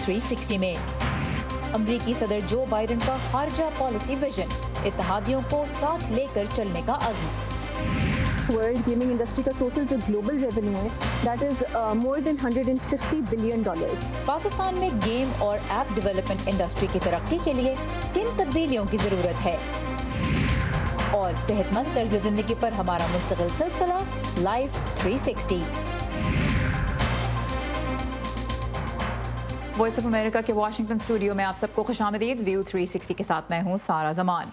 360 में। अमरीकी सदर जो बाइडन का खारजा पॉलिसी विजन, इत्तेहादियों को साथ लेकर चलने का अज़्म। वर्ल्ड गेमिंग इंडस्ट्री का टोटल जो ग्लोबल रेवेन्यू है that is more than $150 billion. Pakistan में गेम और ऐप डेवलपमेंट इंडस्ट्री की तरक्की के लिए किन तब्दीलियों की ज़रूरत है, और सेहतमंद तर्ज ज़िंदगी पर हमारा मुस्तकिल सिलसिला लाइफ 360। वॉइस ऑफ अमेरिका के वाशिंगटन स्टूडियो में आप सबको खुशामदीद। व्यू 360 के साथ मैं हूँ सारा जमान।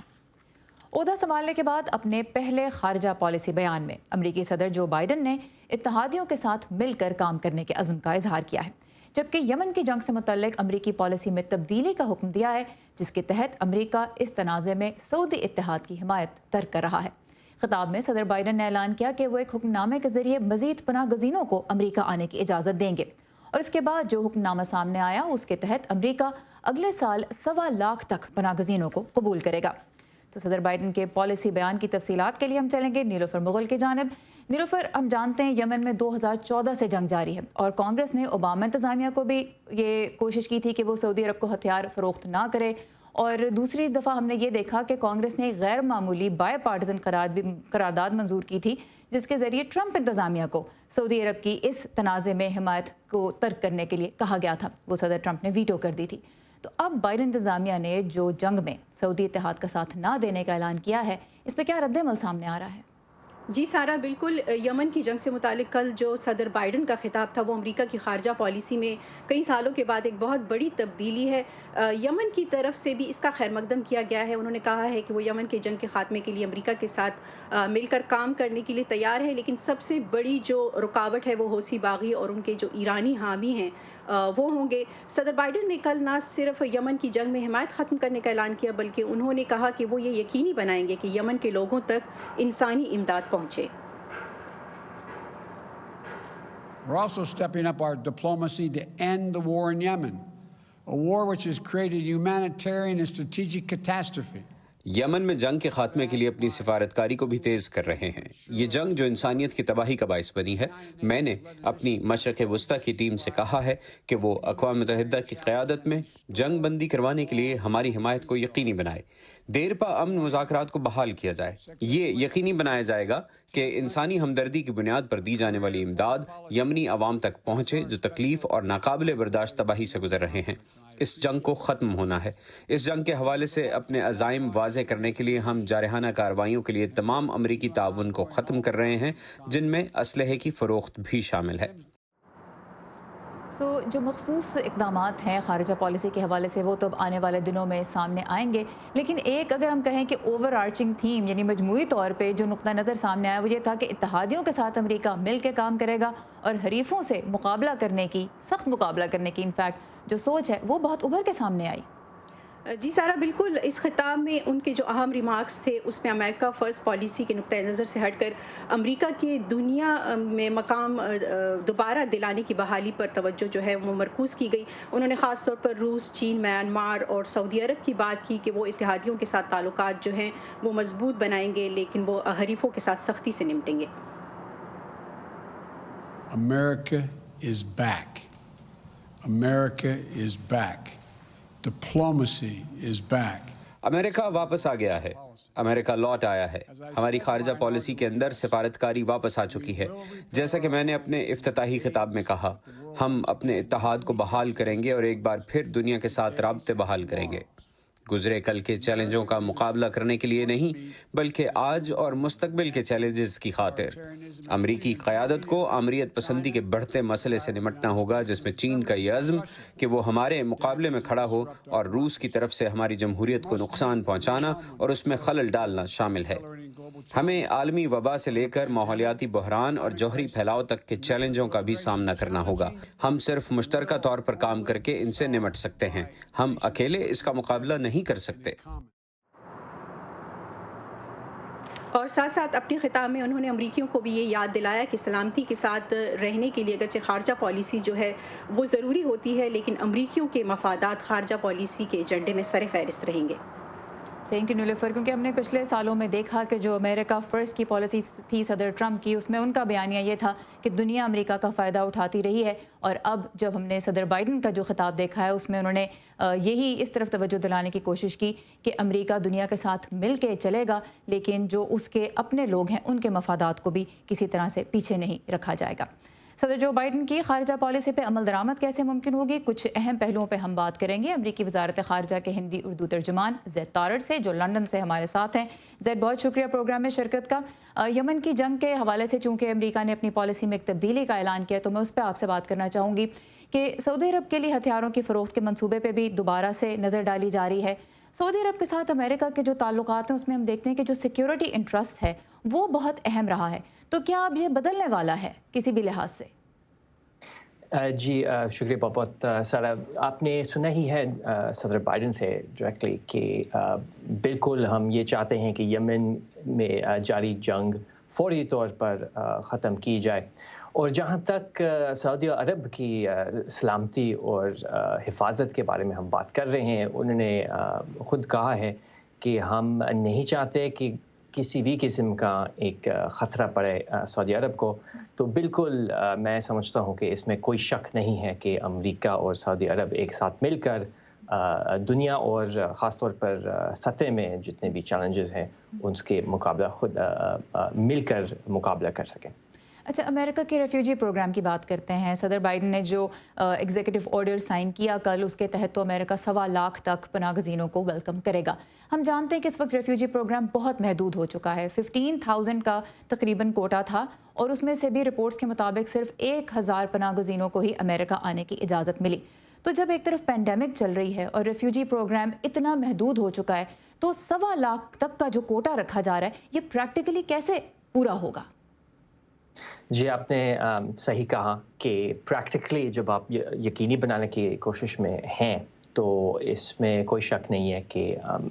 ओहदा संभालने के बाद अपने पहले खारजा पॉलिसी बयान में अमरीकी सदर जो बाइडन ने इत्तेहादियों के साथ मिलकर काम करने के अज़्म का इजहार किया है, जबकि यमन की जंग से मुतल्लिक अमरीकी पॉलिसी में तब्दीली का हुक्म दिया है, जिसके तहत अमरीका इस तनाज़े में सऊदी इत्तेहाद की हिमायत तर्क कर रहा है। खिताब में सदर बाइडन ने ऐलान किया कि वो एक हुक्मनामे के जरिए मजीद पनाह गज़ीनों को अमरीका आने की इजाज़त देंगे, और इसके बाद जो हुक्मनामा सामने आया उसके तहत अमरीका अगले साल 1.25 लाख तक पनाह गज़ीनों को कबूल करेगा। तो सदर बाइडन के पॉलिसी बयान की तफसीलात के लिए हम चलेंगे नीलोफर मुगल की जानिब। नीलोफर, हम जानते हैं यमन में 2014 से जंग जारी है, और कांग्रेस ने ओबामा इंतज़ामिया को भी ये कोशिश की थी कि वो सऊदी अरब को हथियार फ़रोख्त ना करे, और दूसरी दफ़ा हमने ये देखा कि कांग्रेस ने गैर मामूली बाय पार्टिजन करारदाद मंजूर की थी, जिसके ज़रिए ट्रंप इंतज़ामिया को सऊदी अरब की इस तनाज़े में हिमायत को तर्क करने के लिए कहा गया था। वो सदर ट्रंप ने वीटो कर दी थी। तो अब बाइडन इंतज़ामिया ने जो जंग में सऊदी इत्तेहाद का साथ ना देने का ऐलान किया है, इस पर क्या रद्द-ए-अमल सामने आ रहा है? जी सारा, बिल्कुल यमन की जंग से मुतालिक कल जो सदर बाइडन का खिताब था वो अमेरिका की खारजा पॉलिसी में कई सालों के बाद एक बहुत बड़ी तब्दीली है। यमन की तरफ से भी इसका खैर मकदम किया गया है। उन्होंने कहा है कि वो यमन के जंग के ख़ात्मे के लिए अमेरिका के साथ मिलकर काम करने के लिए तैयार है, लेकिन सबसे बड़ी जो रुकावट है वो हौसी बागी और उनके जो ईरानी हामी हैं वो होंगे। सदर बाइडन ने कल ना सिर्फ यमन की जंग में हिमायत ख़त्म करने का ऐलान किया, बल्कि उन्होंने कहा कि वो ये यकीनी बनाएंगे कि यमन के लोगों तक इंसानी इमदाद पहुँचे। We're also stepping up our diplomacy to end the war in Yemen, a war which has created a humanitarian and strategic catastrophe. Yemen में जंग के खात्मे के लिए अपनी सिफारतकारी को भी तेज़ कर रहे हैं। ये जंग जो इंसानियत की तबाही का बाइस बनी है। मैंने अपनी मशरक़ वस्ता की टीम से कहा है कि वो अक़वाम मुत्तहिदा की क़यादत में जंग बंदी करवाने के लिए हमारी हिमायत को यकीनी बनाए, देरपा अमन मुज़ाकरात को बहाल किया जाए। ये यकीनी बनाया जाएगा कि इंसानी हमदर्दी की बुनियाद पर दी जाने वाली इमदाद यमनी अवाम तक पहुँचे जो तकलीफ़ और नाकाबिले बर्दाश्त तबाही से गुजर रहे हैं। इस जंग को ख़त्म होना है। इस जंग के हवाले से अपने अज़ाइम वाज़े करने के लिए हम जारहाना कार्रवाइयों के लिए तमाम अमरीकी ताउन को ख़त्म कर रहे हैं, जिनमें असलहे की फ़रोख्त भी शामिल है। जो मखसूस इक़दामात हैं खारिजा पॉलिसी के हवाले से वो तो अब आने वाले दिनों में सामने आएंगे, लेकिन एक अगर हम कहें कि ओवर आर्चिंग थीम यानी मजमूई तौर पे जो नुक्ता नज़र सामने आया वो ये था कि इत्तेहादियों के साथ अमेरिका मिल के काम करेगा और हरीफों से मुकाबला करने की, सख्त मुकाबला करने की इनफैक्ट जो सोच है वो बहुत उभर के सामने आई। जी सारा, बिल्कुल इस खिताब में उनके जो अहम रिमार्क्स थे उसमें अमेरिका फ़र्स्ट पॉलिसी के नुक्ता नज़र से हटकर अमेरिका के दुनिया में मकाम दोबारा दिलाने की बहाली पर तवज्जो जो है वो मरकूज़ की गई। उन्होंने ख़ास तौर पर रूस, चीन, म्यांमार और सऊदी अरब की बात की कि वो इत्तेहादियों के साथ ताल्लुकात जो हैं वो मजबूत बनाएंगे, लेकिन वो हरीफों के साथ सख्ती से निपटेंगे। America is back. America is back. Diplomacy is back. America वापस आ गया है। अमेरिका लौट आया है। हमारी खारजा पॉलिसी के अंदर सिफारतकारी वापस आ चुकी है। जैसा कि मैंने अपने इफ्तिताही खिताब में कहा, हम अपने इत्तेहाद को बहाल करेंगे और एक बार फिर दुनिया के साथ राब्ते बहाल करेंगे। गुजरे कल के चैलेंजों का मुकाबला करने के लिए नहीं, बल्कि आज और मुस्तकबिल के चैलेंजेस की खातिर अमरीकी क़यादत को आमरीत पसंदी के बढ़ते मसले से निमटना होगा, जिसमें चीन का यह अज़्म कि वो हमारे मुकाबले में खड़ा हो और रूस की तरफ से हमारी जमहूरियत को नुकसान पहुँचाना और उसमें खलल डालना शामिल है। हमें आलमी वबा से लेकर माहौलियाती बहरान और जौहरी फैलाव तक के चैलेंजों का भी सामना करना होगा। हम सिर्फ मुश्तरका तौर पर काम करके इनसे निमट सकते हैं। हम अकेले इसका मुकाबला नहीं कर सकते। और साथ साथ अपने खिताब में उन्होंने अमरीकियों को भी ये याद दिलाया कि सलामती के साथ रहने के लिए अगरचे खारजा पॉलिसी जो है वो ज़रूरी होती है, लेकिन अमरीकियों के मफादात खारजा पॉलिसी के एजेंडे में सर फहरिस्त रहेंगे। थैंक यू नीलूफर, क्योंकि हमने पिछले सालों में देखा कि जो अमेरिका फ़र्स्ट की पॉलिसी थी सदर ट्रंप की, उसमें उनका बयानिया ये था कि दुनिया अमेरिका का फ़ायदा उठाती रही है, और अब जब हमने सदर बाइडन का जो खिताब देखा है उसमें उन्होंने यही इस तरफ तवज्जो दिलाने की कोशिश की कि अमेरिका दुनिया के साथ मिल के चलेगा, लेकिन जो उसके अपने लोग हैं उनके मफादात को भी किसी तरह से पीछे नहीं रखा जाएगा। सदर जो बाइडन की खारजा पॉलिसी पे अमल दरामद कैसे मुमकिन होगी, कुछ अहम पहलुओं पे हम बात करेंगे अमरीकी वजारत खारजा के हिंदी उर्दू तर्जुमान जैद तारड़ से, जो लंदन से हमारे साथ हैं। जैद, बहुत शुक्रिया प्रोग्राम में शिरकत का। यमन की जंग के हवाले से चूँकि अमरीका ने अपनी पॉलिसी में एक तब्दीली का ऐलान किया, तो मैं उस पर आपसे बात करना चाहूँगी कि सऊदी अरब के लिए हथियारों की फ़रोख्त के मनसूबे पर भी दोबारा से नज़र डाली जा रही है। सऊदी अरब के साथ अमेरिका के जो ताल्लुकात हैं उसमें हम देखते हैं कि जो सिक्योरिटी इंटरेस्ट है वो बहुत अहम रहा है, तो क्या अब ये बदलने वाला है किसी भी लिहाज से? जी शुक्रिया बहुत सारा। आपने सुना ही है सदर बाइडन से डायरेक्टली कि बिल्कुल हम ये चाहते हैं कि यमन में जारी जंग फौरी तौर पर ख़त्म की जाए, और जहाँ तक सऊदी अरब की सलामती और हिफाजत के बारे में हम बात कर रहे हैं, उन्होंने ख़ुद कहा है कि हम नहीं चाहते कि किसी भी किस्म का एक ख़तरा पड़े सऊदी अरब को। तो बिल्कुल मैं समझता हूँ कि इसमें कोई शक नहीं है कि अमेरिका और सऊदी अरब एक साथ मिलकर दुनिया और ख़ास तौर पर सतह में जितने भी चैलेंजेस हैं उसके मुकाबला खुद मिलकर मुकाबला कर सकें। अच्छा, अमेरिका के रेफ्यूजी प्रोग्राम की बात करते हैं। सदर बाइडन ने जो एग्जीक्यूटिव ऑर्डर साइन किया कल, उसके तहत तो अमेरिका 1.25 लाख तक पनाह गज़ीनों को वेलकम करेगा। हम जानते हैं कि इस वक्त रेफ्यूजी प्रोग्राम बहुत महदूद हो चुका है। 15,000 का तकरीबन कोटा था, और उसमें से भी रिपोर्ट्स के मुताबिक सिर्फ 1,000 पनाह गज़ीनों को ही अमेरिका आने की इजाज़त मिली। तो जब एक तरफ पेंडेमिक चल रही है और रेफ्यूजी प्रोग्राम इतना महदूद हो चुका है, तो 1.25 लाख तक का जो कोटा रखा जा रहा है, ये प्रैक्टिकली कैसे पूरा होगा? जी, आपने सही कहा कि प्रैक्टिकली जब आप यकीनी बनाने की कोशिश में हैं, तो इसमें कोई शक नहीं है कि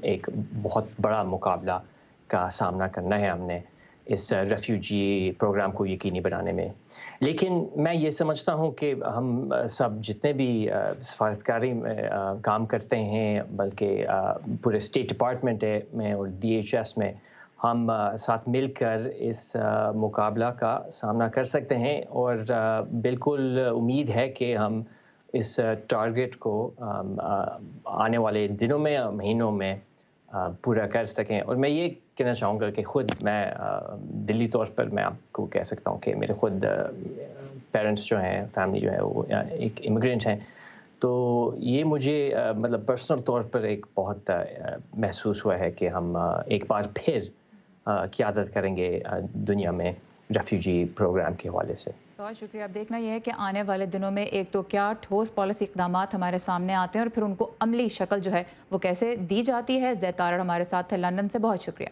एक बहुत बड़ा मुकाबला का सामना करना है हमने इस रेफ्यूजी प्रोग्राम को यकीनी बनाने में। लेकिन मैं ये समझता हूँ कि हम सब जितने भी सफारतकारी में काम करते हैं, बल्कि पूरे स्टेट डिपार्टमेंट में और DHS में, हम साथ मिलकर इस मुकाबला का सामना कर सकते हैं, और बिल्कुल उम्मीद है कि हम इस टारगेट को आने वाले दिनों में, महीनों में पूरा कर सकें। और मैं ये कहना चाहूँगा कि ख़ुद मैं दिली तौर पर मैं आपको कह सकता हूँ कि मेरे ख़ुद पेरेंट्स जो हैं, फैमिली जो है, वो एक इमिग्रेंट हैं, तो ये मुझे मतलब पर्सनल तौर पर एक बहुत महसूस हुआ है कि हम एक बार फिर क़यादत करेंगे दुनिया में रेफ्यूजी प्रोग्राम के हवाले से। बहुत शुक्रिया। अब देखना यह है कि आने वाले दिनों में एक तो क्या ठोस पॉलिसी इक़दामात हमारे सामने आते हैं, और फिर उनको अमली शक्ल जो है वो कैसे दी जाती है। जैद तारड़ हमारे साथ थे लंदन से, बहुत शुक्रिया।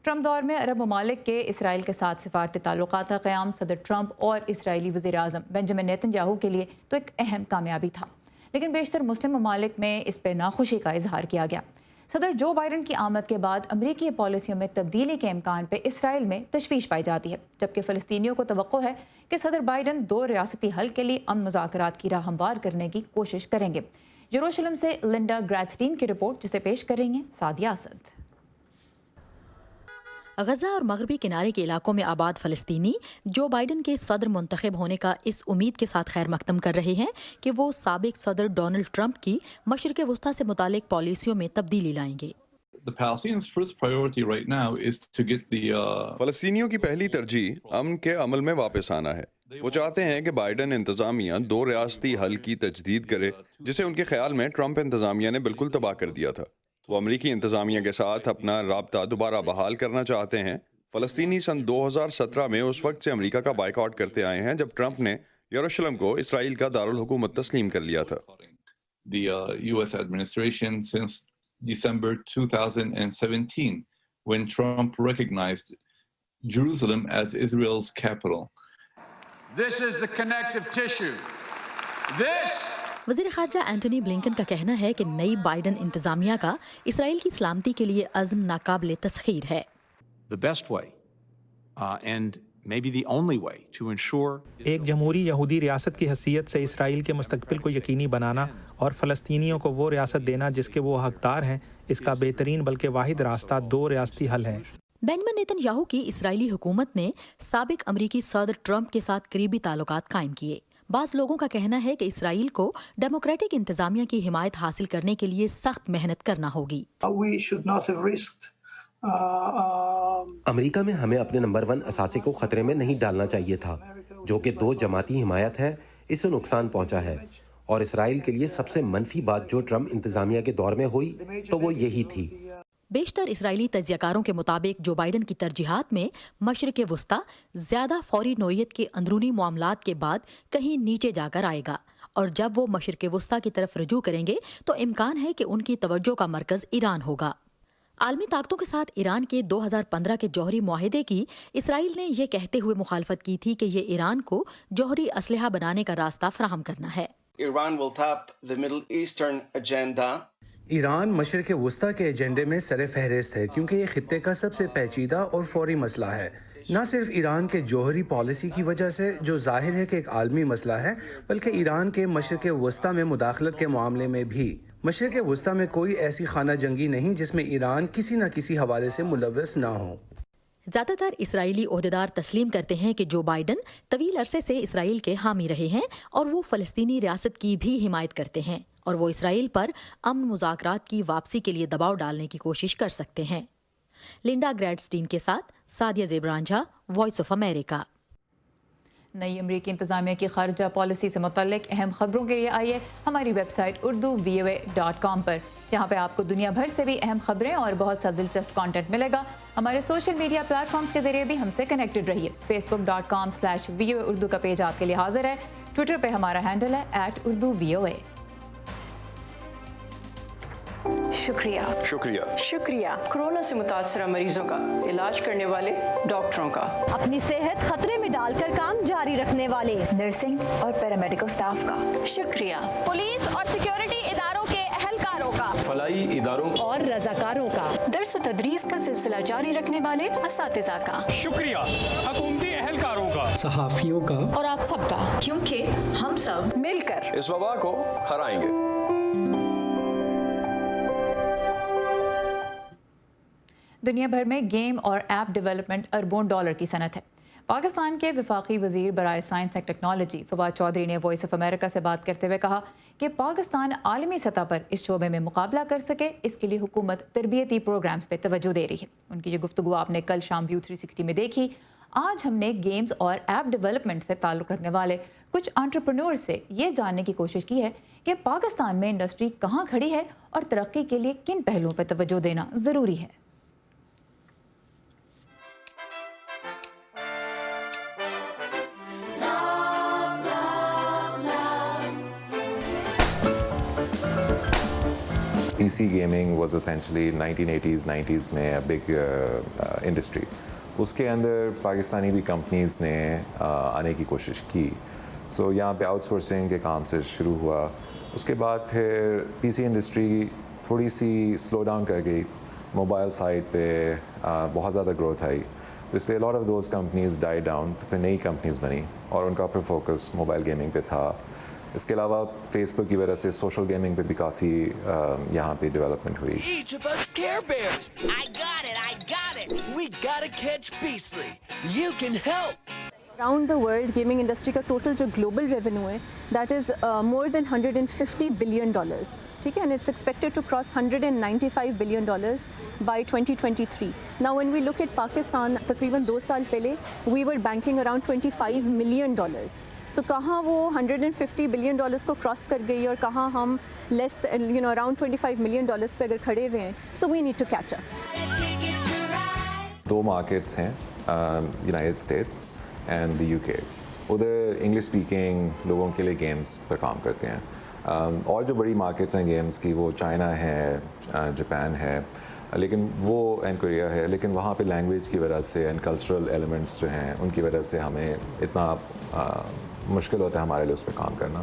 ट्रंप दौर में अरब ममालिक के इसराइल के साथ सिफारती ताल्लुकात का क़याम सदर ट्रंप और इसराइली वज़ीर आज़म बेंजामिन नेतन्याहू के लिए तो एक अहम कामयाबी था, लेकिन बेशतर मुस्लिम ममालिक में इस पर नाखुशी का इजहार किया गया। सदर जो बाइडन की आमद के बाद अमरीकी पॉलिसियों में तब्दीली के इम्कान पर इसराइल में तशवीश पाई जाती है, जबकि फ़लस्तीनियों को तवक्को है कि सदर बाइडन 2 रियासती हल के लिए अमन मुज़ाकरात की राह हमवार करने की कोशिश करेंगे। यरूशलेम से लिंडा ग्रैडस्टीन की रिपोर्ट, जिसे पेश करेंगे सादिया असद। गजा और मगरबी किनारे के इलाकों में आबाद फ़लस्तीनी जो बाइडन के सदर मुंतखब होने का इस उम्मीद के साथ खैर मकदम कर रहे हैं कि वो साबिक सदर डोनाल्ड ट्रंप की मशरिक़ वस्ता से मुतालिक पॉलिसियों में तब्दीली लाएंगे। फ़लस्तीनियों की पहली तरजीह अमन के अमल में वापस आना है। वो चाहते हैं कि बाइडन इंतज़ामिया 2 रियासती हल की तजदीद करे, जिसे उनके ख्याल में ट्रंप इंतज़ामिया ने बिल्कुल तबाह कर दिया था। वो अमरीकी इंतज़ामिया के साथ अपना राब्ता दोबारा बहाल करना चाहते हैं। फ़लस्तीनी सन 2017 में उस वक्त से अमरीका का बाइकआउट करते आए हैं जब ट्रंप ने यरूशलेम को इसराइल का दारुल हुकूमत तस्लीम कर लिया था। The U.S. administration since December 2017, when Trump recognized Jerusalem as Israel's capital. This is the connective tissue. This वज़ीर ख़ारजा एंटनी ब्लिंकन का कहना है कि नई बाइडन इंतज़ामिया का इसराइल की सलामती के लिए अज़्म नाकाबिले तस्ख़ीर है। The best way and may be the only way to ensure ایک جمہوری یہودی ریاست کی حیثیت سے اسرائیل کے مستقبل کو یقینی بنانا اور فلسطینیوں کو وہ ریاست دینا جس کے وہ حقدار ہیں، اس کا بہترین بلکہ واحد راستہ دو ریاستی حل ہے۔ بینجمن نیتن یاہو کی اسرائیلی حکومت نے سابق امریکی صدر ٹرمپ کے ساتھ قریبی تعلقات قائم کیے۔ بعض لوگوں کا کہنا ہے کہ اسرائیل کو ڈیموکریٹک انتظامیہ کی حمایت حاصل کرنے کے لیے سخت محنت کرنا ہوگی۔ امریکہ میں ہمیں اپنے نمبر 1 اثاثے کو خطرے میں نہیں ڈالنا چاہیے تھا، جو کہ 2 جماعتی حمایت ہے، اس سے نقصان پہنچا ہے، اور اسرائیل کے لیے سب سے منفی بات جو ٹرمپ انتظامیہ کے دور میں ہوئی تو وہ یہی تھی۔ بیشتر اسرائیلی تجزیہ کاروں کے مطابق جو بائیڈن کی ترجیحات میں مشرق وسطی زیادہ فوری نوعیت کے اندرونی معاملات کے بعد کہیں نیچے جا کر آئے گا، اور جب وہ مشرق وسطی کی طرف رجوع کریں گے تو امکان ہے کہ ان کی توجہ کا مرکز ایران ہوگا۔ عالمی طاقتوں کے ساتھ ایران کے 2015 کے جوہری معاہدے کی اسرائیل نے یہ کہتے ہوئے مخالفت کی تھی کہ یہ ایران کو جوہری اسلحہ بنانے کا راستہ فراہم کرنا ہے۔ ایران مشرق وسطی کے ایجنڈے میں سر فہرست ہے، کیونکہ یہ خطے کا سب سے پیچیدہ اور فوری مسئلہ ہے، نہ صرف ایران کے جوہری پالیسی کی وجہ سے جو ظاہر ہے کہ ایک عالمی مسئلہ ہے، بلکہ ایران کے مشرق وسطی میں مداخلت کے معاملے میں بھی۔ مشرق وسطی میں کوئی ایسی خانہ جنگی نہیں جس میں ایران کسی نہ کسی حوالے سے ملوث نہ ہو۔ زیادہ تر اسرائیلی عہدیدار تسلیم کرتے ہیں کہ جو بائیڈن طویل عرصے سے اسرائیل کے حامی رہے ہیں اور وہ فلسطینی ریاست کی بھی حمایت کرتے ہیں، اور وہ اسرائیل پر امن مذاکرات کی واپسی کے لیے دباؤ ڈالنے کی کوشش کر سکتے ہیں۔ لنڈا گریڈسٹین کے ساتھ سعدیہ زیبرانجھا، وائس آف امریکہ۔ نئی امریکی انتظامیہ کی خارجہ پالیسی سے متعلق اہم خبروں کے لیے آئیے ہماری ویب سائٹ urdu.voa.com پر، جہاں پہ آپ کو دنیا بھر سے بھی اہم خبریں اور بہت سا دلچسپ کانٹینٹ ملے گا۔ ہمارے سوشل میڈیا پلیٹ فارمز کے ذریعے بھی ہم سے کنیکٹڈ رہیے۔ facebook.com/VOA اردو کا پیج آپ کے لیے حاضر ہے، ٹویٹر پہ ہمارا ہینڈل ہے @urduvoa۔ شکریہ کورونا سے متاثرہ مریضوں کا علاج کرنے والے ڈاکٹروں کا، اپنی صحت خطرے میں ڈال کر کام جاری رکھنے والے نرسنگ اور پیرامیڈیکل سٹاف کا، شکریہ پولیس اور سیکیورٹی اداروں کے اہلکاروں کا، فلاحی اداروں اور رضاکاروں کا، درس و تدریس کا سلسلہ جاری رکھنے والے اساتذہ کا، شکریہ حکومتی اہلکاروں کا، صحافیوں کا، اور آپ سب کا، کیونکہ ہم سب مل کر اس وبا کو ہرائیں گے۔ دنیا بھر میں گیم اور ایپ ڈیولپمنٹ اربوں ڈالر کی صنعت ہے۔ پاکستان کے وفاقی وزیر برائے science and technology Fawad Chaudhry نے وائس آف امریکہ سے بات کرتے ہوئے کہا کہ پاکستان عالمی سطح پر اس شعبے میں مقابلہ کر سکے، اس کے لیے حکومت تربیتی پروگرامز پہ توجہ دے رہی ہے۔ ان کی یہ گفتگو آپ نے کل شام ویو 360 میں دیکھی۔ آج ہم نے گیمز اور ایپ ڈیولپمنٹ سے تعلق رکھنے والے کچھ انٹرپرینور سے یہ جاننے کی کوشش کی ہے کہ پاکستان میں انڈسٹری کہاں کھڑی ہے اور ترقی کے لیے کن پہلوؤں پہ توجہ دینا ضروری ہے۔ PC gaming was essentially 1980s 90s میں big industry۔ اس کے اندر پاکستانی بھی کمپنیز نے آنے کی کوشش کی، سو یہاں پہ آؤٹ سورسنگ کے کام سے شروع ہوا۔ اس کے بعد پھر پی سی انڈسٹری تھوڑی سی سلو ڈاؤن کر گئی، موبائل سائڈ پہ بہت زیادہ گروتھ آئی، تو اس لیے lot of those companies dye down, تو پھر نئی کمپنیز بنی اور ان کا پھر فوکس موبائل گیمنگ پہ تھا۔ اس کے علاوہ فیس بک کی وجہ سے سوشل گیمنگ پہ بھی کافی یہاں پہ ڈیولپمنٹ ہوئی۔ Around the world, gaming industry کا ٹوٹل جو گلوبل ریونیو ہے that is more than $150 billion، ٹھیک ہے، and it's expected to cross $195 billion by 2023. Now when we look at Pakistan, تقریباً 2 سال پہلے we were banking around $25 million. So کہاں وہ $150 billion کو کراس کر گئی اور کہاں ہم لیس around $25 million پہ اگر کھڑے ہوئے ہیں. So we need to catch up. 2 markets ہیں، United States and the UK۔ ادھر انگلش اسپیکنگ لوگوں کے لیے گیمز پر کام کرتے ہیں، اور جو بڑی مارکیٹس ہیں گیمز کی وہ چائنا ہے، جاپان ہے، لیکن وہ اینڈ کوریا ہے، لیکن وہاں پہ لینگویج کی وجہ سے اینڈ کلچرل ایلیمنٹس جو ہیں ان کی وجہ سے ہمیں اتنا مشکل ہوتا ہے ہمارے لیے اس پہ کام کرنا۔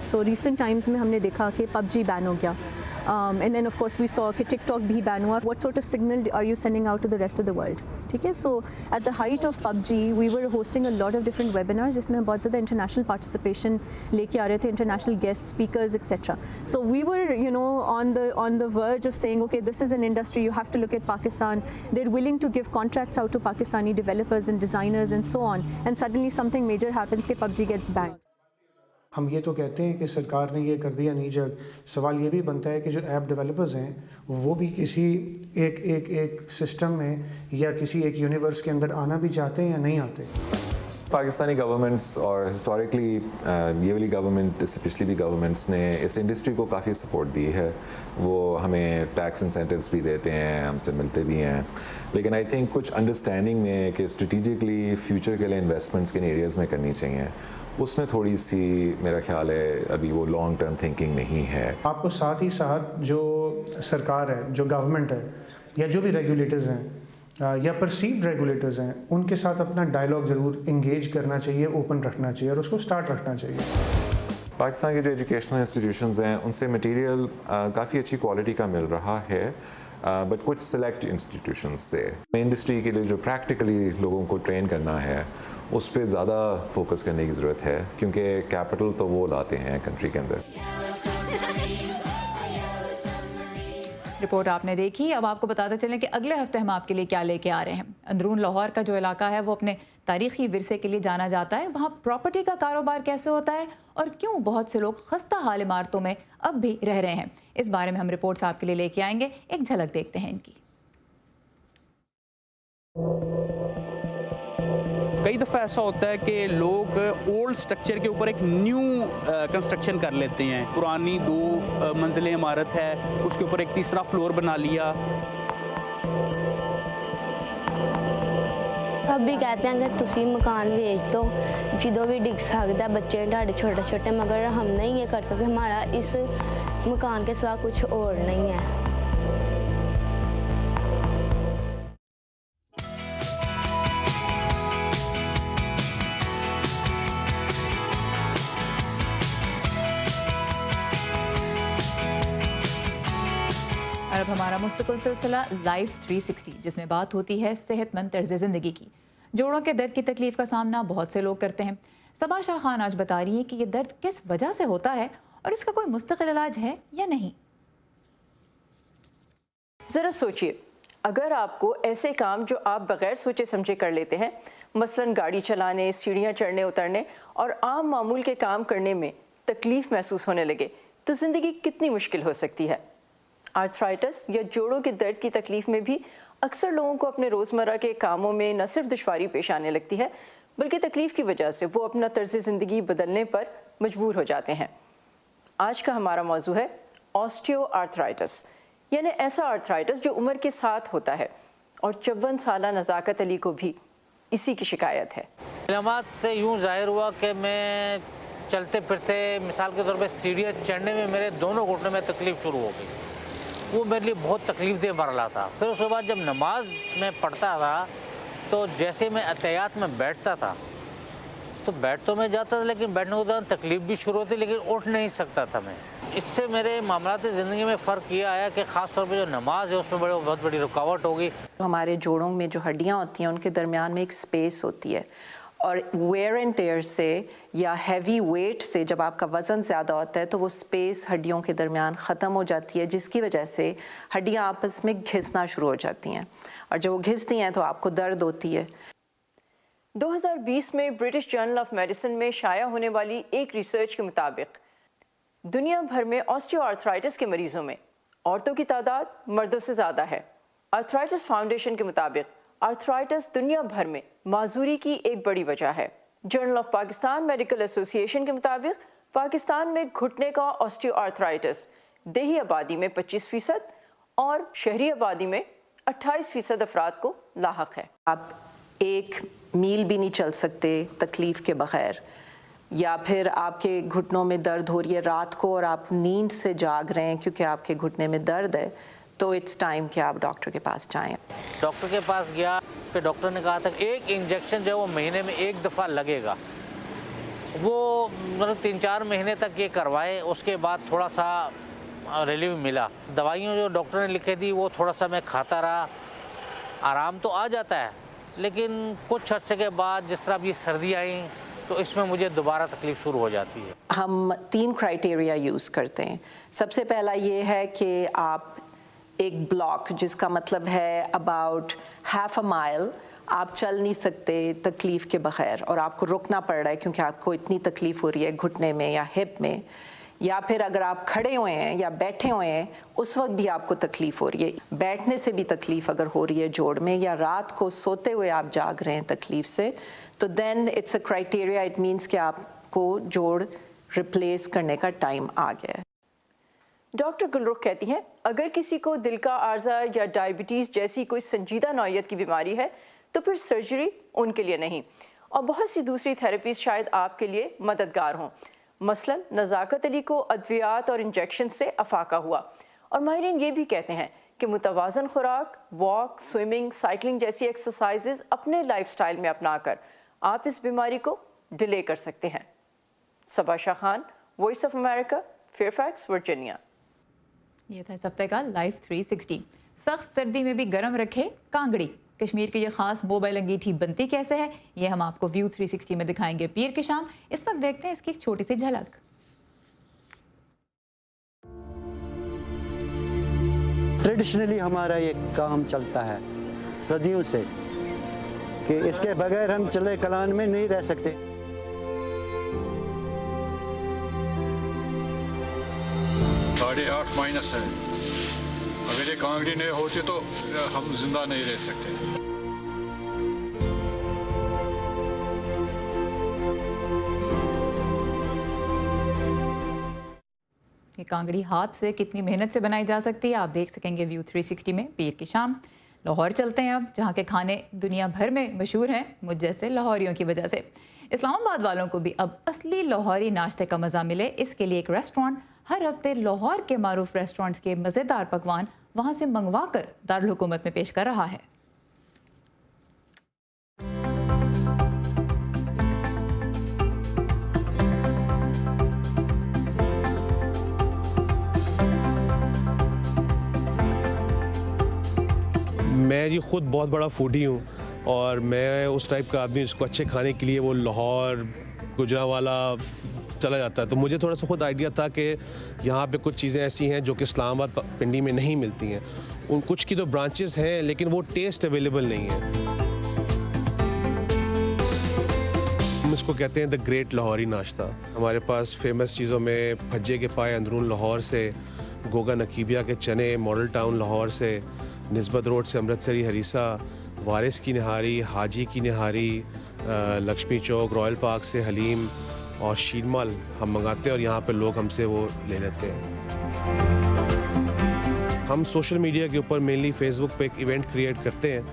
سو ریسنٹ ٹائمز میں ہم نے دیکھا کہ PUBG بین ہو گیا، And then of course we saw कि TikTok भी ban हुआ. What sort of signal are you sending out to the rest of the world? ठीक है. So at the height of PUBG we were hosting a lot of different webinars जिसमें बहुत ज़्यादा international participation लेके आ रहे थे, international guest speakers etc. So we were, you know, on the verge of saying, okay, this is an industry, you have to look at Pakistan. They're willing to give contracts out to Pakistani developers and designers and so on. And suddenly something major happens कि PUBG gets banned. हम ये तो कहते हैं कि सरकार ने ये कर दिया नीजक. सवाल ये भी बनता है कि जो ऐप डेवलपर्स हैं वो भी किसी एक सिस्टम में या किसी एक यूनिवर्स के अंदर आना भी चाहते हैं या नहीं आते. पाकिस्तानी गवर्नमेंट्स और हिस्टोरिकली ये वाली गवर्नमेंट इससे पिछली भी गवर्नमेंट्स ने इस इंडस्ट्री को काफ़ी सपोर्ट दी है. वो हमें टैक्स इंसेंटिव्स भी देते हैं, हमसे मिलते भी हैं. लेकिन आई थिंक कुछ अंडरस्टैंडिंग में कि स्ट्रेटिजिकली फ्यूचर के लिए इन्वेस्टमेंट्स किन एरियाज़ में करनी चाहिए, उसमें थोड़ी सी मेरा ख्याल है अभी वो लॉन्ग टर्म थिंकिंग नहीं है. आपको साथ ही साथ जो सरकार है, जो गवर्नमेंट है या जो भी रेगुलेटर्स हैं या परसीव्ड रेगुलेटर्स हैं, उनके साथ अपना डायलॉग ज़रूर इंगेज करना चाहिए, ओपन रखना चाहिए और उसको स्टार्ट रखना चाहिए. पाकिस्तान के जो एजुकेशनल इंस्टीट्यूशंस हैं उनसे मटेरियल काफ़ी अच्छी क्वालिटी का मिल रहा है, बट कुछ सेलेक्ट इंस्टीट्यूशंस से इंडस्ट्री के लिए जो प्रैक्टिकली लोगों को ट्रेन करना है उस पर ज़्यादा फोकस करने की ज़रूरत है, क्योंकि कैपिटल तो वो लाते हैं कंट्री के अंदर. रिपोर्ट आपने देखी. अब आपको बताते चलें कि अगले हफ्ते हम आपके लिए क्या लेके आ रहे हैं. अंदरून लाहौर का जो इलाका है वो अपने तारीखी विरसे के लिए जाना जाता है. वहाँ प्रॉपर्टी का कारोबार कैसे होता है और क्यों बहुत से लोग खस्ता हाल इमारतों में अब भी रह रहे हैं, इस बारे में हम रिपोर्ट्स आपके लिए लेके आएंगे. एक झलक देखते हैं इनकी. कई दफ़ा ऐसा होता है कि लोग ओल्ड स्ट्रक्चर के ऊपर एक न्यू कंस्ट्रक्शन कर लेते हैं. पुरानी 2 मंजिलें इमारत है, उसके ऊपर एक तीसरा फ्लोर बना लिया. अब भी कहते हैं कि तुसी मकान बेच दो, जिदों भी डिग सकता, बच्चे ढाडे छोटे छोटे, मगर हम नहीं ये कर सकते. हमारा इस मकान के सिवा कुछ और नहीं है. अब हमारा मुस्तकिल सिलसिला लाइफ 360, जिसमें बात होती है सेहतमंद तर्ज ज़िंदगी की. जोड़ों के दर्द की तकलीफ का सामना बहुत से लोग करते हैं. सबा शाह खान आज बता रही है कि ये दर्द किस वजह से होता है और इसका कोई मुस्तकिल इलाज है या नहीं. ज़रा सोचिए, अगर आपको ऐसे काम जो आप बगैर सोचे समझे कर लेते हैं, मसलन गाड़ी चलाने, सीढ़ियाँ चढ़ने उतरने और आम मामूल के काम करने में तकलीफ़ महसूस होने लगे, तो ज़िंदगी कितनी मुश्किल हो सकती है. आर्थराइटिस या जोड़ों के दर्द की तकलीफ में भी अक्सर लोगों को अपने रोज़मर्रा के कामों में न सिर्फ दुश्वारी पेश आने लगती है, बल्कि तकलीफ़ की वजह से वो अपना तर्ज ज़िंदगी बदलने पर मजबूर हो जाते हैं. आज का हमारा मौजू है ऑस्टियो आर्थराइटिस, यानी ऐसा आर्थराइटिस जो उम्र के साथ होता है. और 54 साला नज़ाकत अली को भी इसी की शिकायत है. इलामात से यूँ ज़ाहिर हुआ कि मैं चलते फिरते, मिसाल के तौर पर सीढ़ियाँ चढ़ने में मेरे दोनों घुटनों में तकलीफ़ शुरू हो गई. वो मेरे लिए बहुत तकलीफ़ दे मरला था. फिर उसके बाद जब नमाज में पढ़ता था तो जैसे मैं अतयात में बैठता था तो बैठ तो मैं जाता था, लेकिन बैठने के दौरान तकलीफ़ भी शुरू होती, लेकिन उठ नहीं सकता था मैं. इससे मेरे मामलाती ज़िंदगी में फ़र्क ये आया कि ख़ास तौर पे जो नमाज है उसमें बहुत बड़ी रुकावट हो गई. हमारे जोड़ों में जो हड्डियाँ होती हैं उनके दरमियान में एक स्पेस होती है, और वेयर एंड टेयर से या हैवी वेट से जब आपका वज़न ज़्यादा होता है तो वो स्पेस हड्डियों के दरमियान ख़त्म हो जाती है, जिसकी वजह से हड्डियाँ आपस में घिसना शुरू हो जाती हैं, और जब वो घिसती हैं तो आपको दर्द होती है. 2020 में ब्रिटिश जर्नल ऑफ मेडिसिन में शाया होने वाली एक रिसर्च के मुताबिक दुनिया भर में ऑस्टियोआर्थराइटिस के मरीजों में औरतों की तादाद मर्दों से ज़्यादा है. आर्थराइटिस फाउंडेशन के मुताबिक आर्थराइटिस दुनिया भर में माजूरी की एक बड़ी वजह है. Journal of Pakistan medical association के मुताबिक पाकिस्तान में घुटने का ऑस्टियोआर्थराइटिस देही आबादी में 25% और शहरी आबादी में 28% अफराद को लाहक है. आप एक मील भी नहीं चल सकते तकलीफ़ के बग़ैर, या फिर आपके घुटनों में दर्द हो रही है रात को और आप नींद से जाग रहे हैं क्योंकि आपके घुटने में दर्द है, तो इट्स टाइम कि आप डॉक्टर के पास जाएं. डॉक्टर के पास गया, फिर डॉक्टर ने कहा था कि एक इंजेक्शन जो वो महीने में एक दफ़ा लगेगा, वो मतलब 3-4 महीने तक ये करवाए. उसके बाद थोड़ा सा रिलीफ मिला। दवाइयाँ जो डॉक्टर ने लिख के दी वो थोड़ा सा मैं खाता रहा, आराम तो आ जाता है, लेकिन कुछ अर्से के बाद जिस तरह अब ये सर्दी आई तो इसमें मुझे दोबारा तकलीफ शुरू हो जाती है। हम 3 क्राइटेरिया यूज़ करते हैं। सबसे पहला ये है कि आप एक ब्लॉक, जिसका मतलब है अबाउट हाफ अ माइल, आप चल नहीं सकते तकलीफ़ के बगैर और आपको रुकना पड़ रहा है क्योंकि आपको इतनी तकलीफ़ हो रही है घुटने में या हिप में, या फिर अगर आप खड़े हुए हैं या बैठे हुए हैं उस वक्त भी आपको तकलीफ़ हो रही है, बैठने से भी तकलीफ़ अगर हो रही है जोड़ में, या रात को सोते हुए आप जाग रहे हैं तकलीफ़ से, तो then it's a criteria, it means कि आपको जोड़ रिप्लेस करने का टाइम आ गया है। डॉक्टर गुलरुख कहती हैं, अगर किसी को दिल का आर्जा या डायबिटीज़ जैसी कोई संजीदा नौइयत की बीमारी है तो फिर सर्जरी उनके लिए नहीं, और बहुत सी दूसरी थेरेपीज शायद आपके लिए मददगार हों। मसलन नज़ाकत अली को अद्वियात और इंजेक्शन से अफाका हुआ, और माहिरीन ये भी कहते हैं कि मुतवाज़न खुराक, वॉक, स्विमिंग, साइकिलिंग जैसी एक्सरसाइजेज अपने लाइफस्टाइल में अपनाकर आप इस बीमारी को डिले कर सकते हैं। Saba Shah Khan, Voice of America, Fairfax, Virginia. ये था इस हफ्ते का लाइव 360। सख्त सर्दी में भी गर्म रखे कांगड़ी। कश्मीर की ये खास मोबाइल अंगीठी बनती कैसे है, ये हम आपको व्यू 360 में दिखाएंगे पीर की शाम। इस वक्त देखते हैं इसकी एक छोटी सी झलक। ट्रेडिशनली हमारा ये काम चलता है सदियों से कि इसके बगैर हम चले कलान में नहीं रह सकते। -8 है, अगर ये कांगड़ी नहीं होती तो हम जिंदा नहीं रह सकते। ये कांगड़ी हाथ से कितनी मेहनत से बनाई जा सकती है आप देख सकेंगे व्यू 360 में पीर की शाम। लाहौर चलते हैं अब, जहाँ के खाने दुनिया भर में मशहूर हैं मुझ जैसे लाहौरियों की वजह से। इस्लामाबाद वालों को भी अब असली लाहौरी नाश्ते का मज़ा मिले, इसके लिए एक रेस्टोरेंट हर हफ्ते लाहौर के मारूफ रेस्टोरेंट्स के मज़ेदार पकवान वहाँ से मंगवा कर दारुल हुकूमत में पेश कर रहा है। मैं जी खुद बहुत बड़ा फूडी हूँ और मैं उस टाइप का आदमी जिसको अच्छे खाने के लिए वो लाहौर, गुजरांवाला चला जाता है। तो मुझे थोड़ा सा खुद आइडिया था कि यहाँ पे कुछ चीज़ें ऐसी हैं जो कि इस्लामाबाद पिंडी में नहीं मिलती हैं। उन कुछ की तो ब्रांचेस हैं लेकिन वो टेस्ट अवेलेबल नहीं है। हम इसको कहते हैं द ग्रेट लाहौरी नाश्ता। हमारे पास फेमस चीज़ों में भज्जे के पाए अंदरून लाहौर से, गोगा नकीबिया के चने मॉडल टाउन लाहौर से, निस्बत रोड से अमृतसरी हरीसा, वारिस की निहारी, हाजी की निहारी, लक्ष्मी चौक, रॉयल पार्क से हलीम और शीरमाल हम मंगाते हैं और यहाँ पे लोग हमसे वो ले लेते हैं। हम सोशल मीडिया के ऊपर मेनली फेसबुक पे एक इवेंट क्रिएट करते हैं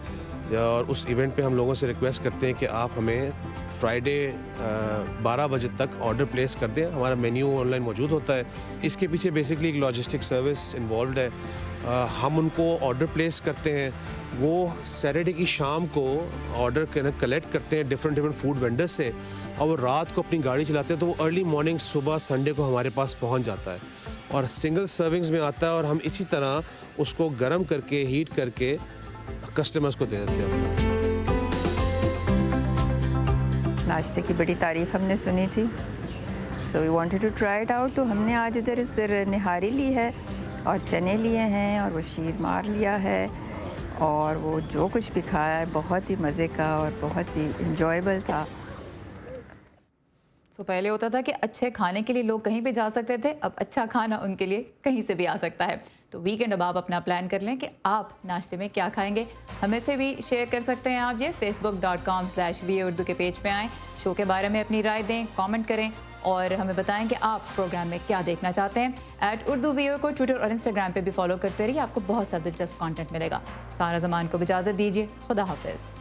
और उस इवेंट पे हम लोगों से रिक्वेस्ट करते हैं कि आप हमें फ्राइडे 12 बजे तक ऑर्डर प्लेस कर दें। हमारा मेन्यू ऑनलाइन मौजूद होता है। इसके पीछे बेसिकली एक लॉजिस्टिक सर्विस इन्वॉल्व है। हम उनको ऑर्डर प्लेस करते हैं, वो सैटरडे की शाम को ऑर्डर कलेक्ट करते हैं डिफरेंट फूड वेंडर्स से और वो रात को अपनी गाड़ी चलाते हैं तो वो अर्ली मॉर्निंग सुबह संडे को हमारे पास पहुंच जाता है और सिंगल सर्विंग्स में आता है और हम इसी तरह उसको गर्म करके हीट करके कस्टमर्स को दे देते हैं। नाश्ते की बड़ी तारीफ हमने सुनी थी, so we wanted to try it out. तो हमने आज इधर निहारी ली है और चने लिए हैं और वो शीरमार लिया है और वो जो कुछ भी खाया है बहुत ही मज़े का और बहुत ही इंजॉयबल था। तो पहले होता था कि अच्छे खाने के लिए लोग कहीं भी जा सकते थे, अब अच्छा खाना उनके लिए कहीं से भी आ सकता है। तो वीकेंड अब आप अपना प्लान कर लें कि आप नाश्ते में क्या खाएंगे। हमें से भी शेयर कर सकते हैं आप ये facebook.com/VA उर्दू के पेज पे आएँ, शो के बारे में अपनी राय दें, कमेंट करें और हमें बताएं कि आप प्रोग्राम में क्या देखना चाहते हैं। @UrduVA को ट्विटर और इंस्टाग्राम पे भी फॉलो करते रहिए, आपको बहुत सा दिलचस्प कंटेंट मिलेगा। सारा ज़मान को इजाज़त दीजिए, खुदा हाफिज़।